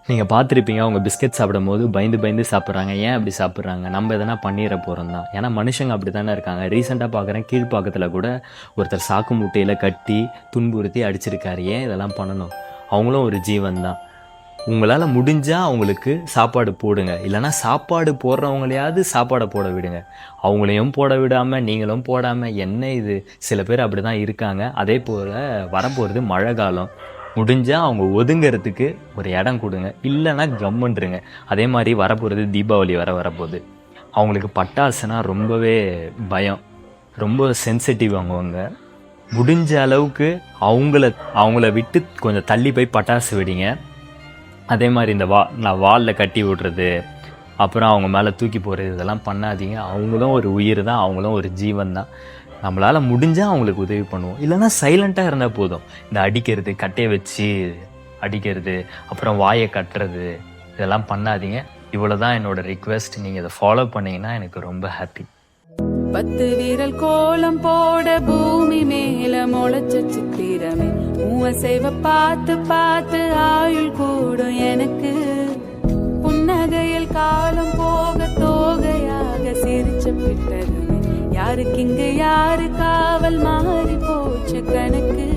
நீங்கள் பார்த்துருப்பீங்க அவங்க பிஸ்கெட் சாப்பிடும்போது பயந்து பயந்து சாப்பிட்றாங்க. ஏன் அப்படி சாப்பிட்றாங்க? நம்ம எதனா பண்ணிட போகிறோம் தான். ஏன்னா மனுஷங்க அப்படி தானே இருக்காங்க. ரீசெண்டாக பார்க்குறேன் கீழ்ப்பாக்கத்தில் கூட ஒருத்தர் சாக்கு மூட்டையில் கட்டி துன்புறுத்தி அடிச்சிருக்காரு. ஏன் இதெல்லாம் பண்ணணும்? அவங்களும் ஒரு ஜீவன் தான். உங்களால் முடிஞ்சால் அவங்களுக்கு சாப்பாடு போடுங்க. இல்லைனா சாப்பாடு போடுறவங்களையாவது சாப்பாடை போட விடுங்க. அவங்களையும் போட விடாமல் நீங்களும் போடாமல் என்ன இது? சில பேர் அப்படி தான் இருக்காங்க. அதே போல் வரப்போகிறது மழை காலம். முடிஞ்சால் அவங்க ஒதுங்கிறதுக்கு ஒரு இடம் கொடுங்க. இல்லைன்னா கம்முன்றுங்க. அதே மாதிரி வரப்போகிறது தீபாவளி வரப்போகுது. அவங்களுக்கு பட்டாசுனா ரொம்பவே பயம். ரொம்ப சென்சிட்டிவ் அவங்க. முடிஞ்ச அளவுக்கு அவங்கள விட்டு கொஞ்சம் தள்ளி போய் பட்டாசு வெடிங்க. அதே மாதிரி இந்த வாலில் கட்டி விடுறது, அப்புறம் அவங்க மேலே தூக்கி போடுறது, இதெல்லாம் பண்ணாதீங்க. அவங்களும் ஒரு உயிர் தான், அவங்களும் ஒரு ஜீவன் தான். நம்மளால் முடிஞ்சால் அவங்களுக்கு உதவி பண்ணுவோம். இல்லைன்னா சைலண்ட்டாக இருந்தால் போதும். இந்த அடிக்கிறது, கட்டையை வச்சு அடிக்கிறது, அப்புறம் வாயை கட்டுறது, இதெல்லாம் பண்ணாதீங்க. இவ்வளோ தான் என்னோடய ரிக்வெஸ்ட். நீங்கள் இதை ஃபாலோ பண்ணிங்கன்னா எனக்கு ரொம்ப ஹாப்பி. 10 விரல் கோலம் போட பூமி மேல முளைச்ச சித்திரமே, உவசைவ பார்த்து பார்த்து ஆயுள் கூடும் எனக்கு. புன்னகையில் காலம் போக தோகையாக சிரிச்ச பிட்டதுமே, யாருக்கு இங்கு யாரு காவல் மாறி போச்சு கணக்கு.